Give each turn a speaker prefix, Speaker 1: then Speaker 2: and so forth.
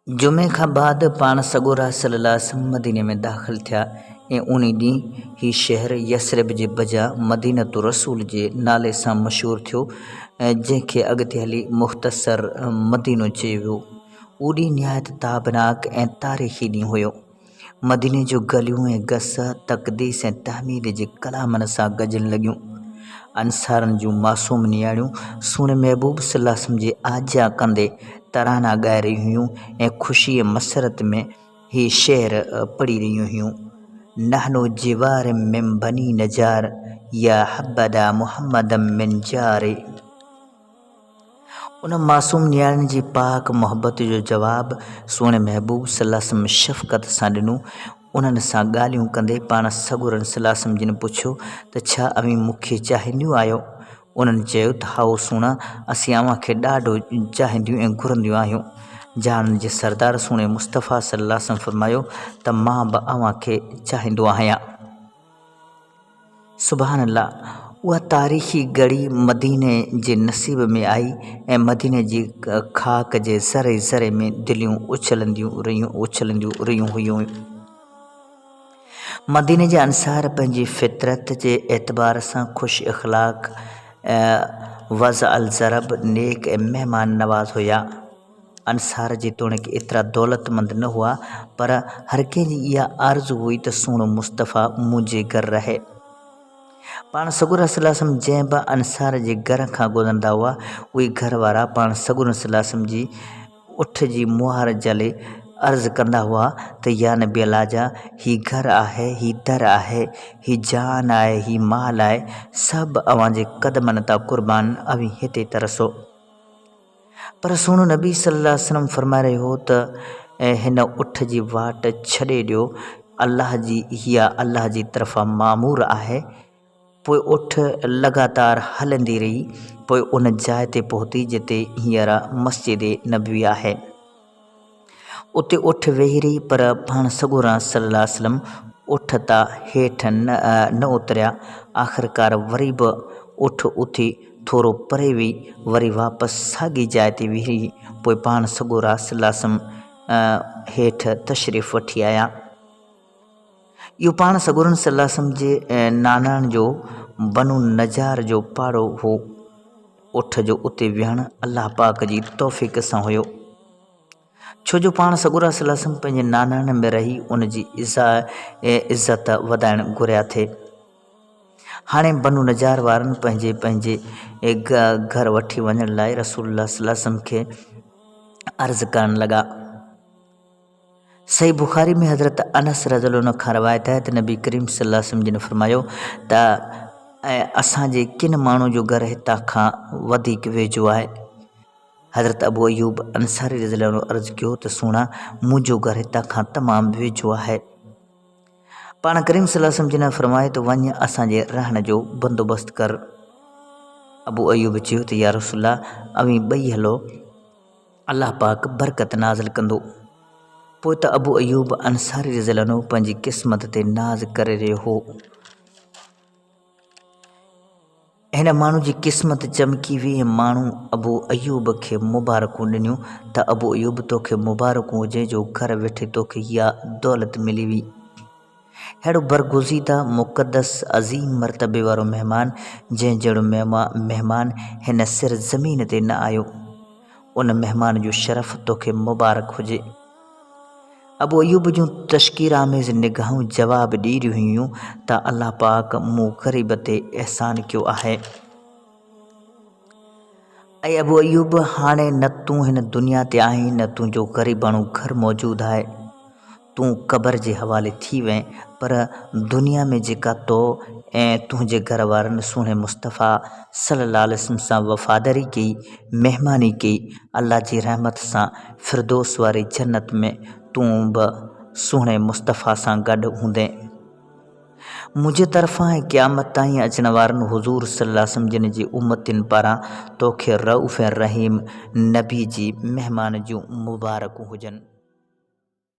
Speaker 1: जुमे खां बाद पाण सॻोरा सल्लल्लाहु अलैहि वसल्लम मदीने में दाख़िल थिया ऐं उन ॾींहुं ही शहर यसरिब जे बजाइ मदीनतु रसूल जे नाले सां मशहूरु थियो, जंहिंखे अॻिते हली मुख़्तसर मदीनो चयो वियो। उहो ॾींहुं निहायत ताबनाक ऐं तारीख़ी ॾींहुं हुयो। मदीने जूं गलियूं ऐं गस तक़दीस ऐं तहमीद जे कलामनि सां गजनि लॻियूं। अंसारनि जूं मासूम नियाणियूं सुहिणे महबूब सल्लल्लाहु अलैहि वसल्लम जे आज्ञा कंदे तराना ॻाए रही हुयूं ऐं ख़ुशी ऐं मसरत में ही शेर पढ़ी रहियूं हुयूं। नहनो जिवार मिन बनी नजार या हब्बदा मुहम्मदम मिन जारे। उन मासूम नियाणियुनि जी पाक मोहब्बत जो जवाबु सुहिणे महबूब सल्लल्लाहु अलैहि वसल्लम शफ़क़त सां ॾिनो। उन्हनि सां ॻाल्हियूं कंदे पाण सॻोरनि सल्लल्लाहु अलैहि वसल्लम जिन पुछियो त छा अव्हीं मूंखे चाहींदियूं आहियो? उन्हनि चयो त हाओ सुहिणा, असीं अव्हांखे ॾाढो चाहींदियूं ऐं घुरंदियूं आहियूं। जाननि जे सरदार सुहिणे मुस्तफ़ा सल्लल्लाहु अलैहि वसल्लम फरमायो त मां बि अव्हांखे चाहींदो आहियां। सुभान अल्लाह, उहा तारीख़ी घड़ी मदीने जे नसीब में आई ऐं मदीने जी खाक जे ज़रे ज़रे में दिलियूं उछलंदियूं रहियूं हुयूं। मदीने जे अंसार पंहिंजी फितरत जे एतबार सां ख़ुशि इख़लाक़, वज़ अल ज़रब, नेक ऐं महिमान नवाज़ हुया। अंसार जेतोणीकि एतिरा दौलतमंद न हुआ, पर हर कंहिंजी इहा आरज़ू हुई त सुहिणो मुस्तफ़ा मुंहिंजे घर रहे। पाण सॻोरा सल्लल्लाहु अलैहि वसल्लम जंहिं बि अंसार जे घर खां गुज़रंदा हुआ, उहे घर वारा पाण सॻोरा सल्लल्लाहु अलैहि वसल्लम जी उठ जी मुहार जले अर्ज़ु कंदा हुआ त या नबी अल्लाह जा, ही घर आहे, ही दर आहे, ही जान आहे, ही माल आहे, सभु अव्हांजे क़दमनि तां क़ुर्बान, अव्हीं हिते तरसो। पर सुहिणो नबी सल्लल्लाहु अलैहि वसल्लम फरमाए रहियो हो त हिन उठ जी वाट छॾे ॾियो, इहा अल्लाह जी तरफ़ां मामूर आहे। पोइ उठ लॻातार हलंदी रही, पोइ उन जाइ ते पहुती जिते हींअर मस्जिद नबवी आहे। उते उठ वेही रही, पर पाण सॻोरा सल्लल्लाहु अलैहि वसल्लम उठ तां हेठि न उतरिया। आख़िरकार वरी बि उठ उथी थोरो परे वेही, वरी वापसि साॻी जाइ ते वेही, पोइ पाण सॻोरा सल्लल्लाहु अलैहि वसल्लम हेठि तशरीफ़ वठी आया। इहो पाण सॻोरनि सल्लल्लाहु अलैहि वसल्लम जे नानाणे जो बनु नजार जो पाड़ो हो। उठ जो उते विहणु अल्लाह पाक जी तौफ़ीक़ सां हुयो, छो जो पाण सॻोरा सल्लल्लाहु अलैहि वसल्लम पंहिंजे नानाणे में रही उन जी इज़त वधाइणु घुरिया थे। हाणे बनु नजार वारनि पंहिंजे घर वठी वञण लाइ रसूलुल्लाह सल्लल्लाहु अलैहि वसल्लम खे अर्ज़ु करणु लॻा। सही बुख़ारी में हज़रत अनस रज़ियल्लाहु अन्हु खां रवायत आहे त नबी करीम सल्लल्लाहु अलैहि वसल्लम जिन फरमायो त असांजे किन माण्हू जो घर हितां खां वधीक वेझो आहे। हज़रत अबू अयूब अंसारी रज़ियल्लाहु अन्हु अर्ज़ु कयो त सुहिणा, मुंहिंजो घर हितां खां तमामु वेझो आहे। पाण करीम सल्लल्लाहु अलैहि वसल्लम जिन फरमायो त वञ, असांजे रहण जो बंदोबस्तु कर। अबू अयूब चयो त या रसूलल्लाह, अव्हीं ॿई हलो, अल्लाह पाक बरकत नाज़िल कंदो। पोइ त अबू अयूब अंसारी रज़ियल्लाहु अन्हु पंहिंजी क़िस्मत ते नाज़ करे रहियो हो। हिन माण्हू जी क़िस्मत चमकी हुई ऐं माण्हू अबू अयूब खे मुबारकूं ॾिनियूं त अबू अयूब, तोखे मुबारकूं हुजे जो घर वेठे तोखे इहा दौलत मिली हुई। अहिड़ो बरगुज़ीदा, मुक़दस, अज़ीम मर्तबे वारो महिमान, जंहिं जहिड़ो महिमान हिन सिर ज़मीन ते न आयो, उन महिमान जो शरफ़ तोखे मुबारक हुजे। अबू अयूब जूं तशकीर आमेज़ निगाहूं जवाबु ॾेई रहियूं हुयूं त अल्लाह पाक मूं ग़रीब ते अहसान कयो आहे। ऐं अबू अयूब, हाणे न तूं हिन दुनिया ते आहीं, न तुंहिंजो ग़रीबाणो घर मौजूदु आहे। तूं क़बर जे हवाले थी वएं, पर दुनिया में जेका तो ऐं तुंहिंजे घर वारनि सुहिणे मुस्तफ़ा सल्लल्लाहु अलैहि वसल्लम सां वफ़ादारी कई, महिमानी कई, अल्लाह जी रहमत सां फिरदौस वारी जन्नत में तूं बि सुहिणे मुस्तफ़ा सां गॾु हूंदे। मुंहिंजे तरफ़ां ऐं क़यामत ताईं अचण वारनि हुज़ूर सल्लल्लाहु अलैहि वसल्लम जिन जी उम्मतियुनि पारां तोखे रऊफ़ ऐं रहीम नबी जी महिमान जूं मुबारकूं हुजनि।